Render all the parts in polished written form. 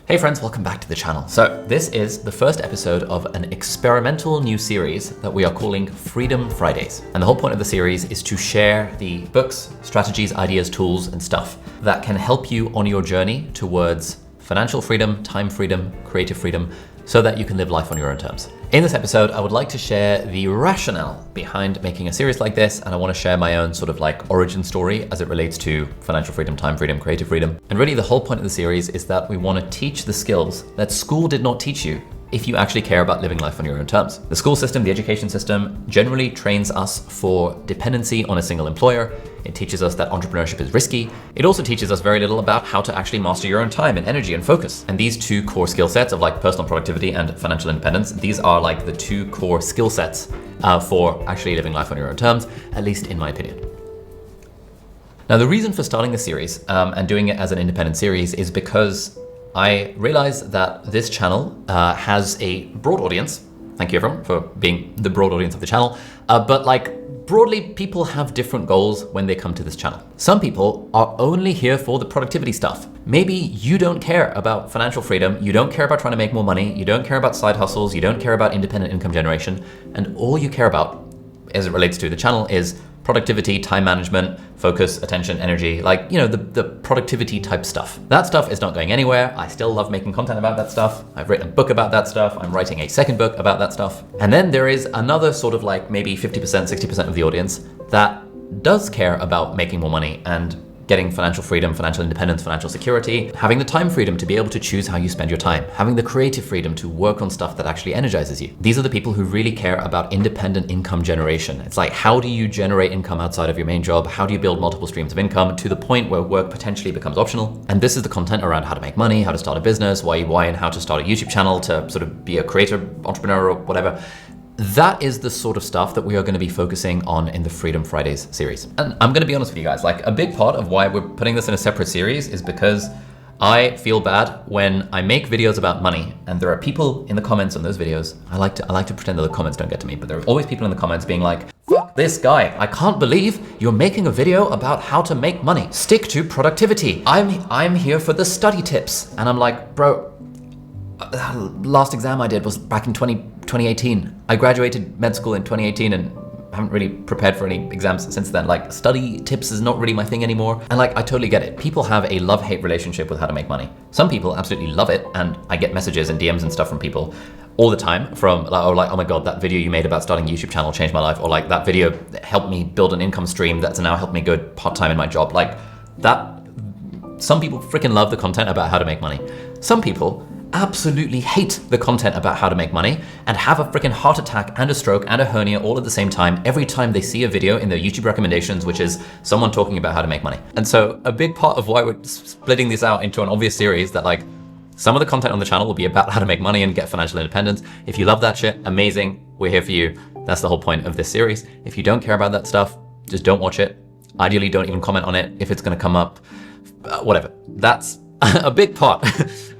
Hey friends, welcome back to the channel. So this is the first episode of an experimental new series that we are calling Freedom Fridays. And the whole point of the series is to share the books, strategies, ideas, tools, and stuff that can help you on your journey towards financial freedom, time freedom, creative freedom, so that you can live life on your own terms. In this episode, I would like to share the rationale behind making a series like this, and I want to share my own sort of like origin story as it relates to financial freedom, time freedom, creative freedom. And really the whole point of the series is that we want to teach the skills that school did not teach you if you actually care about living life on your own terms. The school system, the education system, generally trains us for dependency on a single employer. It teaches us that entrepreneurship is risky. It also teaches us very little about how to actually master your own time and energy and focus. And these two core skill sets of like personal productivity and financial independence, these are like the two core skill sets for actually living life on your own terms, at least in my opinion. Now, the reason for starting this series and doing it as an independent series is because I realize that this channel has a broad audience. Thank you everyone for being the broad audience of the channel. But like broadly, people have different goals when they come to this channel. Some people are only here for the productivity stuff. Maybe you don't care about financial freedom, you don't care about trying to make more money, you don't care about side hustles, you don't care about independent income generation, and all you care about as it relates to the channel is productivity, time management, focus, attention, energy, like, you know, the productivity type stuff. That stuff is not going anywhere. I still love making content about that stuff. I've written a book about that stuff. I'm writing a second book about that stuff. And then there is another sort of like maybe 50%, 60% of the audience that does care about making more money and getting financial freedom, financial independence, financial security, having the time freedom to be able to choose how you spend your time, having the creative freedom to work on stuff that actually energizes you. These are the people who really care about independent income generation. It's like, how do you generate income outside of your main job? How do you build multiple streams of income to the point where work potentially becomes optional? And this is the content around how to make money, how to start a business, why and how to start a YouTube channel, to sort of be a creator, entrepreneur, or whatever. That is the sort of stuff that we are going to be focusing on in the Freedom Fridays series. And I'm going to be honest with you guys, like a big part of why we're putting this in a separate series is because I feel bad when I make videos about money and there are people in the comments on those videos. I like to pretend that the comments don't get to me, but there are always people in the comments being like, fuck this guy. I can't believe you're making a video about how to make money. Stick to productivity. I'm here for the study tips. And I'm like, bro, last exam I did was back in 2018. I graduated med school in 2018 and haven't really prepared for any exams since then. Like, study tips is not really my thing anymore. And like, I totally get it. People have a love-hate relationship with how to make money. Some people absolutely love it. And I get messages and DMs and stuff from people all the time from like, oh my God, that video you made about starting a YouTube channel changed my life. Or like, that video helped me build an income stream that's now helped me go part-time in my job. Like that, some people freaking love the content about how to make money. Some people absolutely hate the content about how to make money and have a freaking heart attack and a stroke and a hernia all at the same time every time they see a video in their YouTube recommendations, which is someone talking about how to make money. And so a big part of why we're splitting this out into an obvious series that like some of the content on the channel will be about how to make money and get financial independence. If you love that shit, amazing, we're here for you. That's the whole point of this series. If you don't care about that stuff, just don't watch it. Ideally, don't even comment on it if it's gonna come up, whatever. That's a big part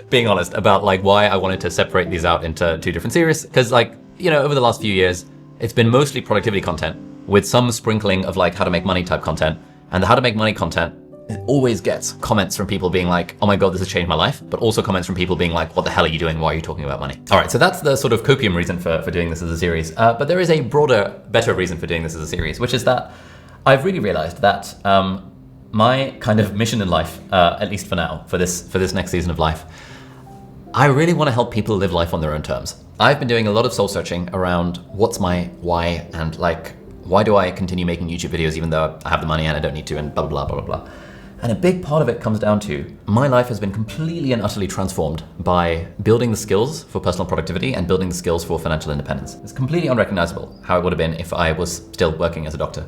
being honest about like why I wanted to separate these out into two different series. Because like, you know, over the last few years, it's been mostly productivity content with some sprinkling of like how to make money type content. And the how to make money content always gets comments from people being like, oh my God, this has changed my life. But also comments from people being like, what the hell are you doing? Why are you talking about money? All right, so that's the sort of copium reason for doing this as a series. But there is a broader, better reason for doing this as a series, which is that I've really realized that my kind of mission in life, at least for now, for this next season of life, I really want to help people live life on their own terms. I've been doing a lot of soul searching around what's my why and like, why do I continue making YouTube videos even though I have the money and I don't need to and blah, blah, blah, blah, blah. And a big part of it comes down to my life has been completely and utterly transformed by building the skills for personal productivity and building the skills for financial independence. It's completely unrecognizable how it would have been if I was still working as a doctor.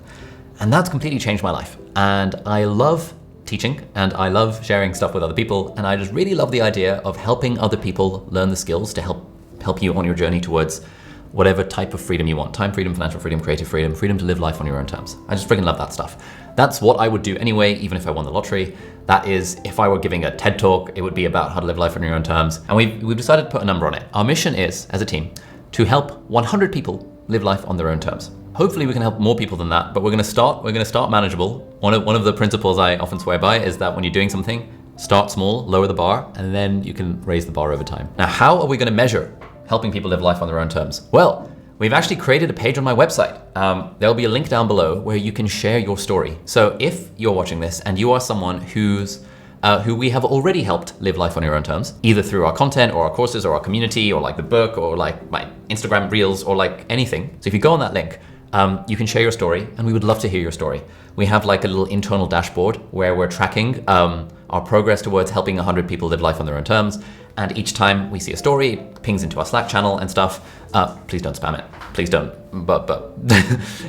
And that's completely changed my life. And I love teaching and I love sharing stuff with other people. And I just really love the idea of helping other people learn the skills to help you on your journey towards whatever type of freedom you want. Time freedom, financial freedom, creative freedom, freedom to live life on your own terms. I just freaking love that stuff. That's what I would do anyway, even if I won the lottery. That is, if I were giving a TED talk, it would be about how to live life on your own terms. And we've decided to put a number on it. Our mission is, as a team, to help 100 people live life on their own terms. Hopefully we can help more people than that, but we're gonna start manageable. One of the principles I often swear by is that when you're doing something, Start small, lower the bar, and then you can raise the bar over time. Now, how are we going to measure helping people live life on their own terms? Well, we've actually created a page on my website. There'll be a link down below where you can share your story. So if you're watching this and you are someone who we have already helped live life on your own terms, either through our content or our courses or our community or like the book or like my Instagram reels or like anything. So if you go on that link, you can share your story and we would love to hear your story. We have like a little internal dashboard where we're tracking our progress towards helping 100 people live life on their own terms. And each time we see a story, it pings into our Slack channel and stuff. Please don't spam it. Please don't. But.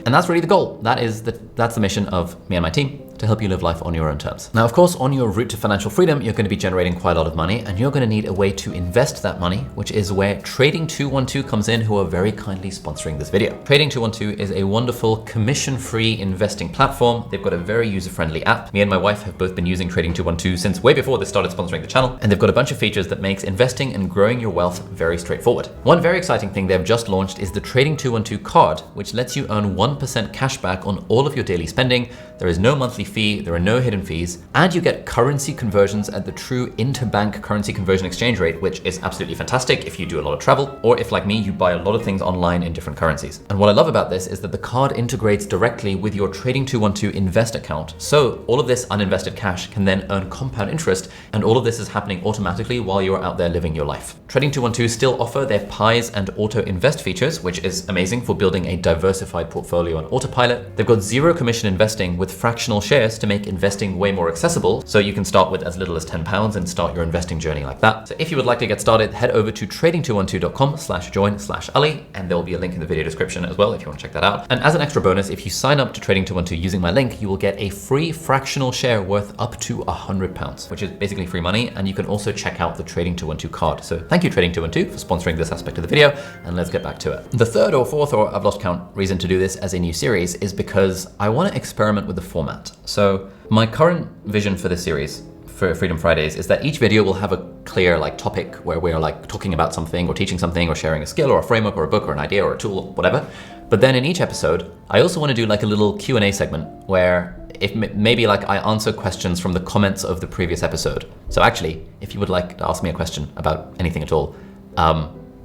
And that's really the goal. That's the mission of me and my team, to help you live life on your own terms. Now, of course, on your route to financial freedom, you're going to be generating quite a lot of money, and you're going to need a way to invest that money, which is where Trading 212 comes in, who are very kindly sponsoring this video. Trading 212 is a wonderful commission-free investing platform. They've got a very user-friendly app. Me and my wife have both been using Trading 212 since way before they started sponsoring the channel, and they've got a bunch of features that makes investing and growing your wealth very straightforward. One very exciting thing they've just launched is the Trading 212 card, which lets you earn 1% cash back on all of your daily spending. There is no monthly fee, there are no hidden fees, and you get currency conversions at the true interbank currency conversion exchange rate, which is absolutely fantastic if you do a lot of travel, or if like me, you buy a lot of things online in different currencies. And what I love about this is that the card integrates directly with your Trading 212 Invest account. So all of this uninvested cash can then earn compound interest, and all of this is happening automatically while you're out there living your life. Trading 212 still offer their pies and auto invest features, which is amazing for building a diversified portfolio on autopilot. They've got zero commission investing with fractional shares to make investing way more accessible. So you can start with as little as £10 and start your investing journey like that. So if you would like to get started, head over to trading212.com/join/Ali, and there will be a link in the video description as well if you want to check that out. And as an extra bonus, if you sign up to Trading 212 using my link, you will get a free fractional share worth up to £100, which is basically free money. And you can also check out the Trading 212 card. So thank you, Trading 212, for sponsoring this aspect of the video, and let's get back to it. The third or fourth, or I've lost count, reason to do this as a new series is because I want to experiment with the format. So my current vision for this series, for Freedom Fridays, is that each video will have a clear like topic where we're like talking about something or teaching something or sharing a skill or a framework or a book or an idea or a tool or whatever. But then in each episode, I also want to do like a little Q&A segment where if maybe like I answer questions from the comments of the previous episode. So actually, if you would like to ask me a question about anything at all,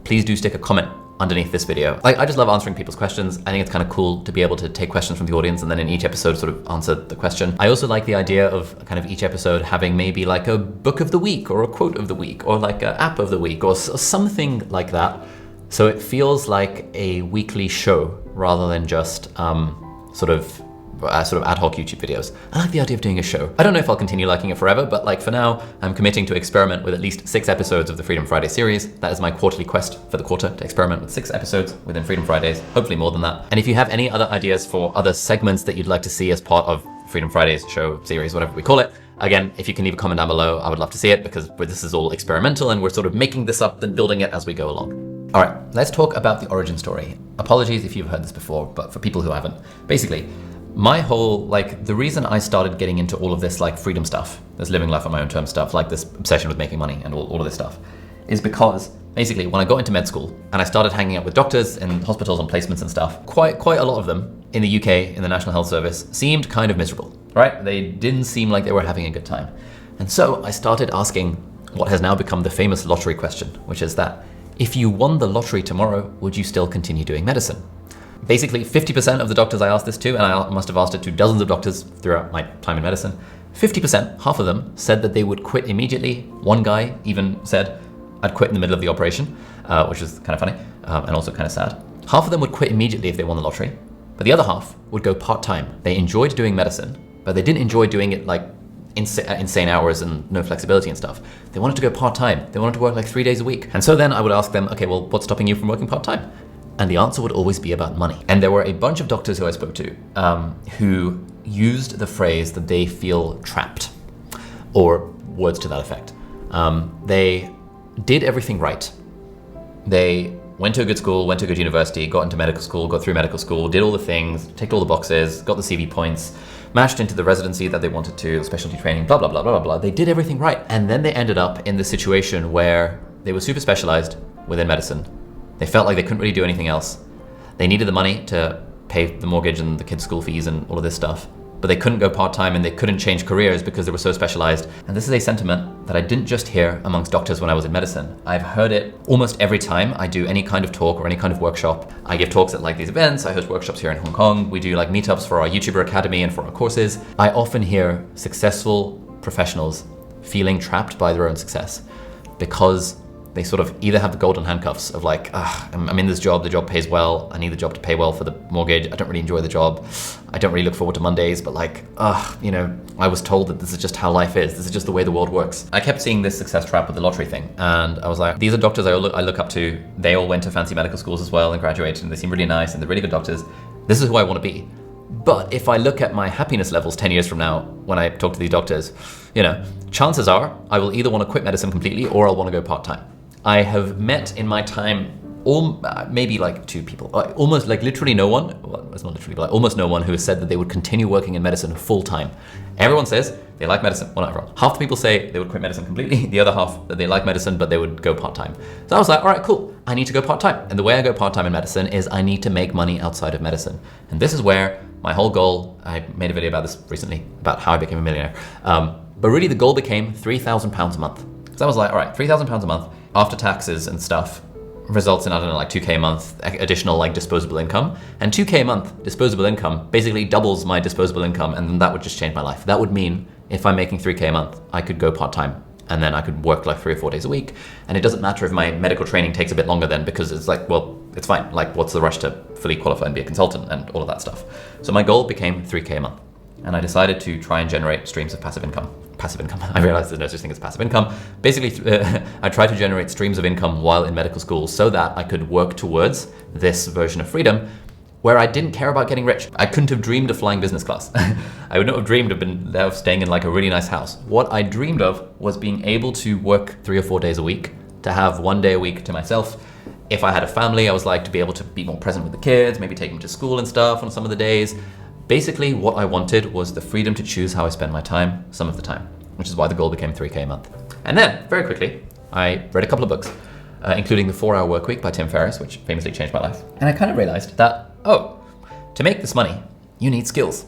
please do stick a comment underneath this video. Like, I just love answering people's questions. I think it's kind of cool to be able to take questions from the audience and then in each episode sort of answer the question. I also like the idea of kind of each episode having maybe like a book of the week or a quote of the week or like an app of the week or something like that. So it feels like a weekly show rather than just sort of ad hoc YouTube videos. I like the idea of doing a show. I don't know if I'll continue liking it forever, but like for now, I'm committing to experiment with at least 6 episodes of the Freedom Friday series. That is my quarterly quest for the quarter, to experiment with 6 episodes within Freedom Fridays, hopefully more than that. And if you have any other ideas for other segments that you'd like to see as part of Freedom Fridays show series, whatever we call it, again, if you can leave a comment down below, I would love to see it because this is all experimental and we're sort of making this up and building it as we go along. All right, let's talk about the origin story. Apologies if you've heard this before, but for people who haven't, basically, my whole, like, the reason I started getting into all of this, like, freedom stuff, this living life on my own terms stuff, like this obsession with making money and all of this stuff, is because basically when I got into med school and I started hanging out with doctors in hospitals on placements and stuff, quite a lot of them in the UK, in the National Health Service, seemed kind of miserable, right? They didn't seem like they were having a good time. And so I started asking what has now become the famous lottery question, which is that if you won the lottery tomorrow, would you still continue doing medicine? Basically, 50% of the doctors I asked this to, and I must have asked it to dozens of doctors throughout my time in medicine, 50%, half of them, said that they would quit immediately. One guy even said, I'd quit in the middle of the operation, which is kind of funny and also kind of sad. Half of them would quit immediately if they won the lottery, but the other half would go part-time. They enjoyed doing medicine, but they didn't enjoy doing it like insane hours and no flexibility and stuff. They wanted to go part-time. They wanted to work like 3 days a week. And so then I would ask them, okay, well, what's stopping you from working part-time? And the answer would always be about money. And there were a bunch of doctors who I spoke to who used the phrase that they feel trapped, or words to that effect. They did everything right. They went to a good school, went to a good university, got into medical school, got through medical school, did all the things, ticked all the boxes, got the CV points, matched into the residency that they wanted to, specialty training, blah, blah, blah, blah, blah, blah. They did everything right. And then they ended up in the situation where they were super specialized within medicine. They felt like they couldn't really do anything else. They needed the money to pay the mortgage and the kids' school fees and all of this stuff, but they couldn't go part-time and they couldn't change careers because they were so specialized. And this is a sentiment that I didn't just hear amongst doctors when I was in medicine. I've heard it almost every time I do any kind of talk or any kind of workshop. I give talks at like these events, I host workshops here in Hong Kong, we do like meetups for our YouTuber Academy and for our courses. I often hear successful professionals feeling trapped by their own success because they sort of either have the golden handcuffs of like, I'm in this job, the job pays well, I need the job to pay well for the mortgage, I don't really enjoy the job, I don't really look forward to Mondays, but like, I was told that this is just how life is, this is just the way the world works. I kept seeing this success trap with the lottery thing, and I was like, these are doctors I look up to, they all went to fancy medical schools as well and graduated, and they seem really nice, and they're really good doctors. This is who I want to be. But if I look at my happiness levels 10 years from now, when I talk to these doctors, chances are I will either want to quit medicine completely or I'll want to go part-time. I have met in my time maybe like 2 people, almost like literally no one, well, it's not literally, but like almost no one who has said that they would continue working in medicine full-time. Everyone says they like medicine, well, not everyone. Half the people say they would quit medicine completely, the other half that they like medicine, but they would go part-time. So I was like, all right, cool, I need to go part-time. And the way I go part-time in medicine is I need to make money outside of medicine. And this is where my whole goal, I made a video about this recently, about how I became a millionaire. But really the goal became £3,000 a month. So I was like, all right, £3,000 a month after taxes and stuff results in, I don't know, like 2K a month additional like disposable income. And 2K a month disposable income basically doubles my disposable income, and then that would just change my life. That would mean if I'm making 3K a month, I could go part-time and then I could work like 3 or 4 days a week. And it doesn't matter if my medical training takes a bit longer then, because it's like, well, it's fine. Like, what's the rush to fully qualify and be a consultant and all of that stuff? So my goal became 3K a month. And I decided to try and generate streams of passive income. I realized there's no such thing as passive income. Basically, I tried to generate streams of income while in medical school so that I could work towards this version of freedom where I didn't care about getting rich. I couldn't have dreamed of flying business class. I would not have dreamed of staying in like a really nice house. What I dreamed of was being able to work 3 or 4 days a week, to have 1 day a week to myself. If I had a family, I was like to be able to be more present with the kids, maybe take them to school and stuff on some of the days. Basically, what I wanted was the freedom to choose how I spend my time some of the time, which is why the goal became 3K a month. And then, very quickly, I read a couple of books, including The 4-Hour Workweek by Tim Ferriss, which famously changed my life. And I kind of realized that, to make this money, you need skills.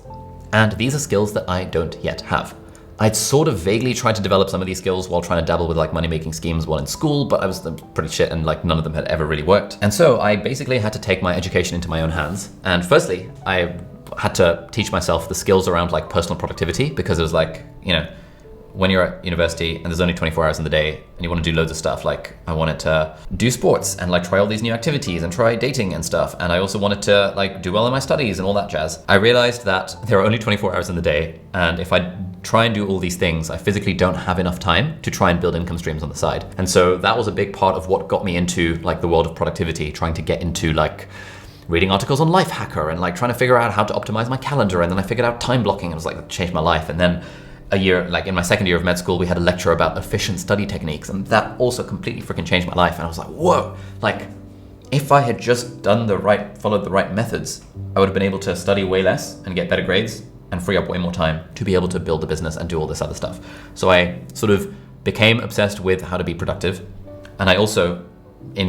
And these are skills that I don't yet have. I'd sort of vaguely tried to develop some of these skills while trying to dabble with like money-making schemes while in school, but I was pretty shit and like none of them had ever really worked. And so I basically had to take my education into my own hands. And firstly, I had to teach myself the skills around like personal productivity, because it was like, when you're at university and there's only 24 hours in the day and you want to do loads of stuff, like I wanted to do sports and like try all these new activities and try dating and stuff. And I also wanted to like do well in my studies and all that jazz. I realized that there are only 24 hours in the day. And if I try and do all these things, I physically don't have enough time to try and build income streams on the side. And so that was a big part of what got me into like the world of productivity, trying to get into like reading articles on Lifehacker and like trying to figure out how to optimize my calendar. And then I figured out time blocking and it was like, it changed my life. And then a year, like in my second year of med school, we had a lecture about efficient study techniques, and that also completely freaking changed my life. And I was like, whoa, like if I had just followed the right methods, I would have been able to study way less and get better grades and free up way more time to be able to build the business and do all this other stuff. So I sort of became obsessed with how to be productive. And I also,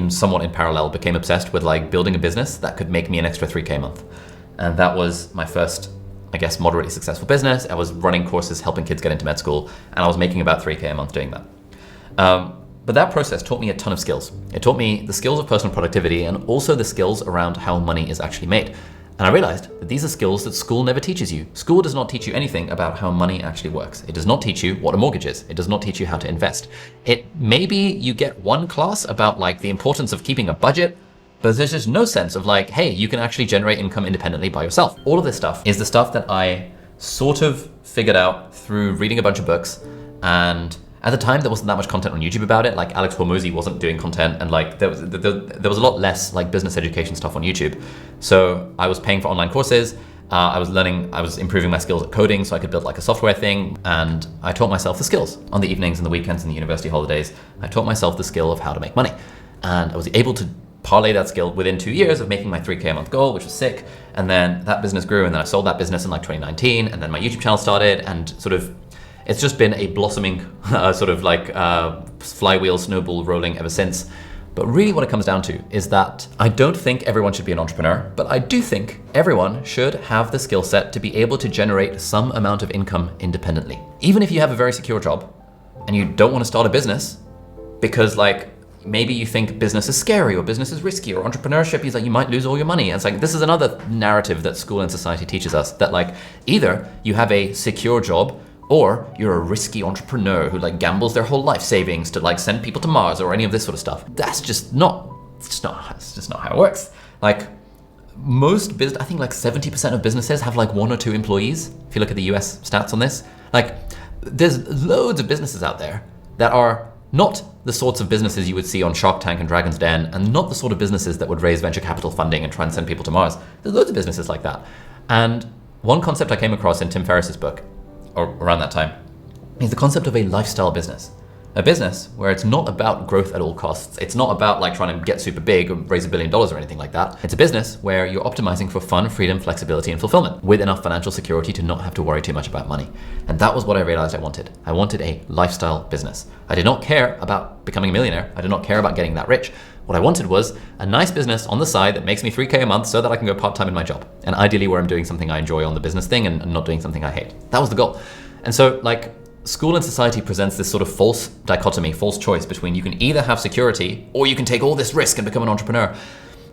somewhat in parallel, became obsessed with like building a business that could make me an extra 3K a month. And that was my first, I guess, moderately successful business. I was running courses, helping kids get into med school, and I was making about 3K a month doing that. But that process taught me a ton of skills. It taught me the skills of personal productivity and also the skills around how money is actually made. And I realized that these are skills that school never teaches you. School does not teach you anything about how money actually works. It does not teach you what a mortgage is. It does not teach you how to invest. Maybe you get one class about like the importance of keeping a budget, but there's just no sense of like, hey, you can actually generate income independently by yourself. All of this stuff is the stuff that I sort of figured out through reading a bunch of books. And at the time, there wasn't that much content on YouTube about it. Like Alex Hormozy wasn't doing content, and like there was a lot less like business education stuff on YouTube. So I was paying for online courses. I was improving my skills at coding so I could build like a software thing. And I taught myself the skills on the evenings and the weekends and the university holidays. I taught myself the skill of how to make money. And I was able to parlay that skill within 2 years of making my 3K a month goal, which was sick. And then that business grew, and then I sold that business in like 2019. And then my YouTube channel started, and sort of, it's just been a blossoming sort of like flywheel snowball rolling ever since. But really what it comes down to is that I don't think everyone should be an entrepreneur, but I do think everyone should have the skill set to be able to generate some amount of income independently. Even if you have a very secure job and you don't want to start a business because like maybe you think business is scary or business is risky or entrepreneurship is like you might lose all your money. And it's like, this is another narrative that school and society teaches us, that like either you have a secure job or you're a risky entrepreneur who like gambles their whole life savings to like send people to Mars or any of this sort of stuff. That's just not how it works. Like most business, I think like 70% of businesses have like 1 or 2 employees. If you look at the US stats on this, like there's loads of businesses out there that are not the sorts of businesses you would see on Shark Tank and Dragon's Den, and not the sort of businesses that would raise venture capital funding and try and send people to Mars. There's loads of businesses like that. And one concept I came across in Tim Ferriss's book, or around that time, is the concept of a lifestyle business. A business where it's not about growth at all costs. It's not about like trying to get super big or raise $1 billion or anything like that. It's a business where you're optimizing for fun, freedom, flexibility, and fulfillment with enough financial security to not have to worry too much about money. And that was what I realized I wanted. I wanted a lifestyle business. I did not care about becoming a millionaire. I did not care about getting that rich. What I wanted was a nice business on the side that makes me $3K a month so that I can go part-time in my job. And ideally where I'm doing something I enjoy on the business thing and not doing something I hate. That was the goal. And so like, school and society presents this sort of false dichotomy, false choice between you can either have security or you can take all this risk and become an entrepreneur.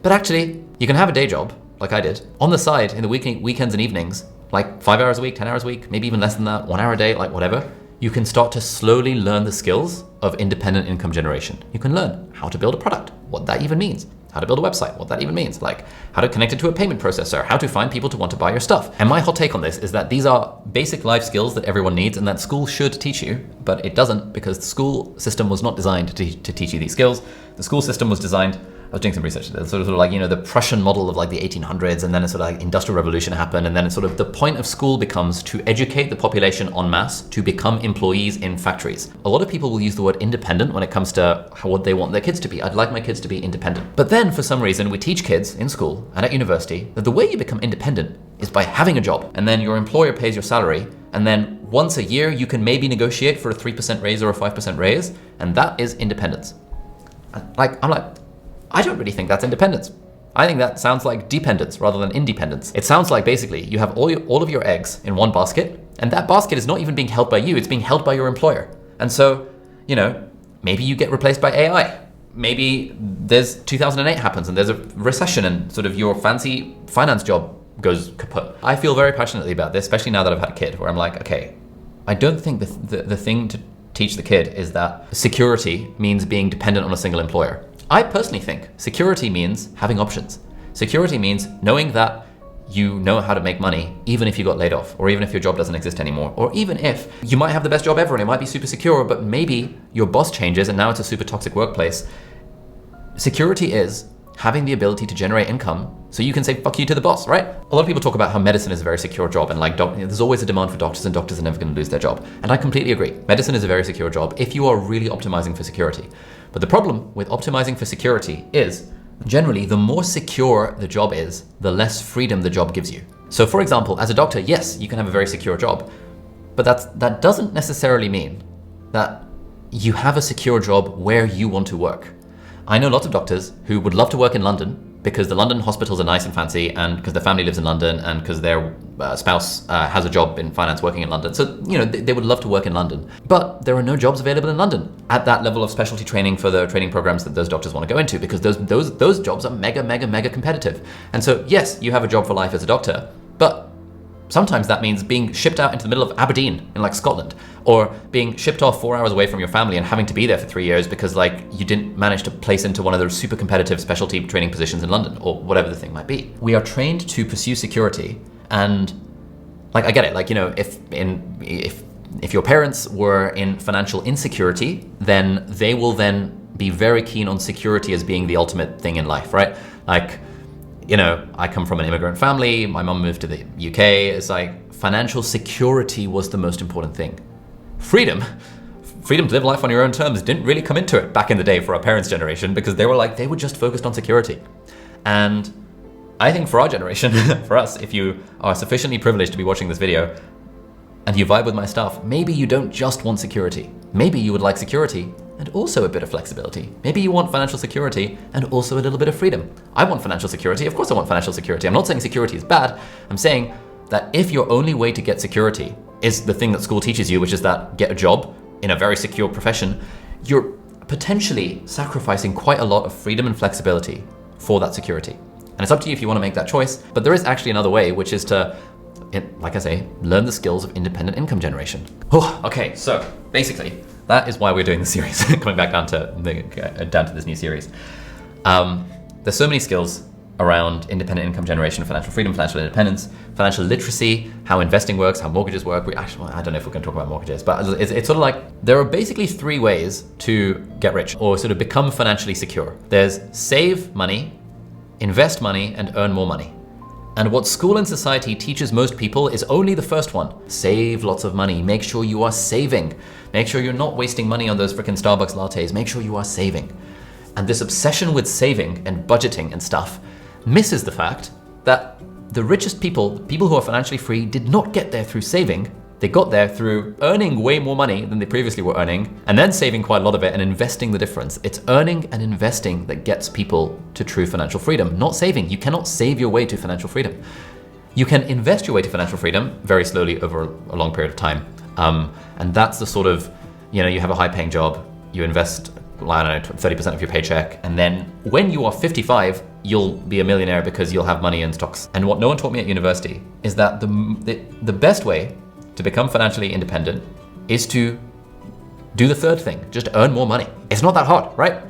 But actually, you can have a day job, like I did, on the side in the weekends and evenings, like 5 hours a week, 10 hours a week, maybe even less than that, 1 hour a day, like whatever. You can start to slowly learn the skills of independent income generation. You can learn how to build a product, what that even means, how to build a website, what that even means, like how to connect it to a payment processor, how to find people to want to buy your stuff. And my hot take on this is that these are basic life skills that everyone needs and that school should teach you, but it doesn't, because the school system was not designed to teach you these skills. The school system was designed, I was doing some research, sort of like, you know, the Prussian model of like the 1800s, and then a sort of like industrial revolution happened, and then it's sort of the point of school becomes to educate the population en masse to become employees in factories. A lot of people will use the word independent when it comes to what they want their kids to be. I'd like my kids to be independent. But then for some reason we teach kids in school and at university that the way you become independent is by having a job, and then your employer pays your salary, and then once a year you can maybe negotiate for a 3% raise or a 5% raise, and that is independence. I don't really think that's independence. I think that sounds like dependence rather than independence. It sounds like basically you have all of your eggs in one basket, and that basket is not even being held by you, it's being held by your employer. And so, you know, maybe you get replaced by AI. Maybe there's 2008 happens and there's a recession and sort of your fancy finance job goes kaput. I feel very passionately about this, especially now that I've had a kid, where I'm like, okay, I don't think the thing to teach the kid is that security means being dependent on a single employer. I personally think security means having options. Security means knowing that you know how to make money even if you got laid off, or even if your job doesn't exist anymore, or even if you might have the best job ever and it might be super secure, but maybe your boss changes and now it's a super toxic workplace. Security is having the ability to generate income so you can say fuck you to the boss, right? A lot of people talk about how medicine is a very secure job and like there's always a demand for doctors and doctors are never going to lose their job. And I completely agree. Medicine is a very secure job if you are really optimizing for security. But the problem with optimizing for security is generally the more secure the job is, the less freedom the job gives you. So for example, as a doctor, yes, you can have a very secure job, but that doesn't necessarily mean that you have a secure job where you want to work. I know lots of doctors who would love to work in London because the London hospitals are nice and fancy, and because their family lives in London, and because their spouse has a job in finance working in London. So, you know, they would love to work in London. But there are no jobs available in London at that level of specialty training for the training programs that those doctors want to go into, because those jobs are mega competitive. And so, yes, you have a job for life as a doctor, but sometimes that means being shipped out into the middle of Aberdeen in like Scotland, or being shipped off 4 hours away from your family and having to be there for 3 years because like you didn't manage to place into one of those super competitive specialty training positions in London, or whatever the thing might be. We are trained to pursue security, and like I get it, like, you know, if your parents were in financial insecurity, then they will then be very keen on security as being the ultimate thing in life, right? Like, you know, I come from an immigrant family, my mom moved to the UK, it's like financial security was the most important thing. Freedom to live life on your own terms didn't really come into it back in the day for our parents' generation, because they were just focused on security. And I think for our generation, for us, if you are sufficiently privileged to be watching this video and you vibe with my stuff, maybe you don't just want security. Maybe you would like security and also a bit of flexibility. Maybe you want financial security and also a little bit of freedom. I want financial security. Of course I want financial security. I'm not saying security is bad. I'm saying that if your only way to get security is the thing that school teaches you, which is that get a job in a very secure profession, you're potentially sacrificing quite a lot of freedom and flexibility for that security. And it's up to you if you want to make that choice. But there is actually another way, which is to, like I say, learn the skills of independent income generation. Okay, so basically, that is why we're doing the series. Coming back down to this new series. There's so many skills around independent income generation, financial freedom, financial independence, financial literacy, how investing works, how mortgages work. I don't know if we're going to talk about mortgages, but it's sort of like there are basically 3 ways to get rich or sort of become financially secure. There's save money, invest money, and earn more money. And what school and society teaches most people is only the first one. Save lots of money. Make sure you are saving. Make sure you're not wasting money on those freaking Starbucks lattes. Make sure you are saving. And this obsession with saving and budgeting and stuff misses the fact that the richest people, people who are financially free, did not get there through saving. They got there through earning way more money than they previously were earning, and then saving quite a lot of it and investing the difference. It's earning and investing that gets people to true financial freedom, not saving. You cannot save your way to financial freedom. You can invest your way to financial freedom very slowly over a long period of time. And that's the sort of, you have a high paying job, you invest, I don't know, 30% of your paycheck, and then when you are 55, you'll be a millionaire because you'll have money in stocks. And what no one taught me at university is that the best way to become financially independent is to do the third thing, just earn more money. It's not that hard, right?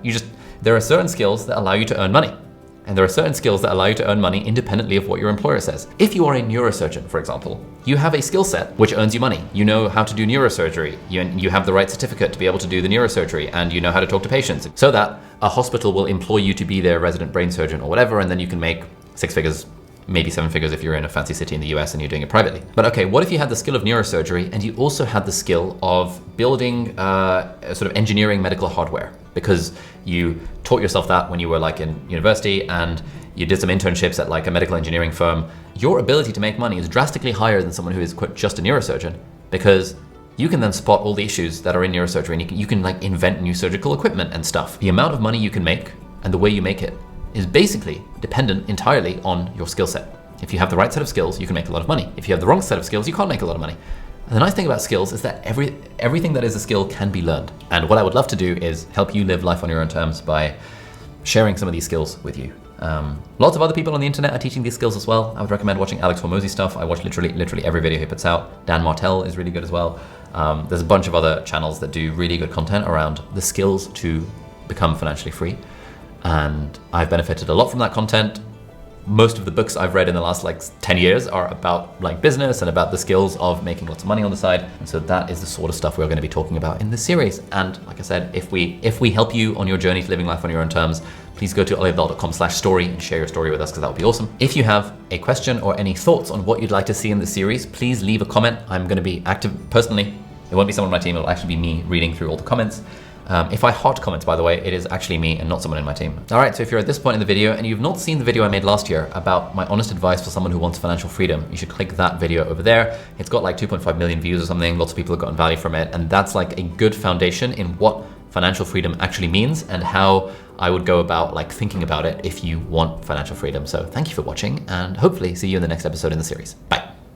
There are certain skills that allow you to earn money. And there are certain skills that allow you to earn money independently of what your employer says. If you are a neurosurgeon, for example, you have a skill set which earns you money. You know how to do neurosurgery. You have the right certificate to be able to do the neurosurgery, and you know how to talk to patients, so that a hospital will employ you to be their resident brain surgeon or whatever, and then you can make 6 figures, maybe 7 figures if you're in a fancy city in the US and you're doing it privately. But okay, what if you had the skill of neurosurgery and you also had the skill of building sort of engineering medical hardware? Because you taught yourself that when you were like in university and you did some internships at like a medical engineering firm. Your ability to make money is drastically higher than someone who is just a neurosurgeon, because you can then spot all the issues that are in neurosurgery, and you can like invent new surgical equipment and stuff. The amount of money you can make and the way you make it is basically dependent entirely on your skill set. If you have the right set of skills, you can make a lot of money. If you have the wrong set of skills, you can't make a lot of money. And the nice thing about skills is that everything that is a skill can be learned. And what I would love to do is help you live life on your own terms by sharing some of these skills with you. Lots of other people on the internet are teaching these skills as well. I would recommend watching Alex Hormozy's stuff. I watch literally every video he puts out. Dan Martell is really good as well. There's a bunch of other channels that do really good content around the skills to become financially free. And I've benefited a lot from that content. Most of the books I've read in the last 10 years are about business and about the skills of making lots of money on the side. And so that is the sort of stuff we're going to be talking about in this series. And like I said, if we help you on your journey to living life on your own terms, please go to oliabdaal.com/story and share your story with us, because that would be awesome. If you have a question or any thoughts on what you'd like to see in the series, please leave a comment. I'm going to be active personally. It won't be someone on my team. It'll actually be me reading through all the comments. If I heart comments, by the way, it is actually me and not someone in my team. All right, so if you're at this point in the video and you've not seen the video I made last year about my honest advice for someone who wants financial freedom, you should click that video over there. It's got 2.5 million views or something. Lots of people have gotten value from it. And that's a good foundation in what financial freedom actually means and how I would go about thinking about it if you want financial freedom. So thank you for watching, and hopefully see you in the next episode in the series. Bye.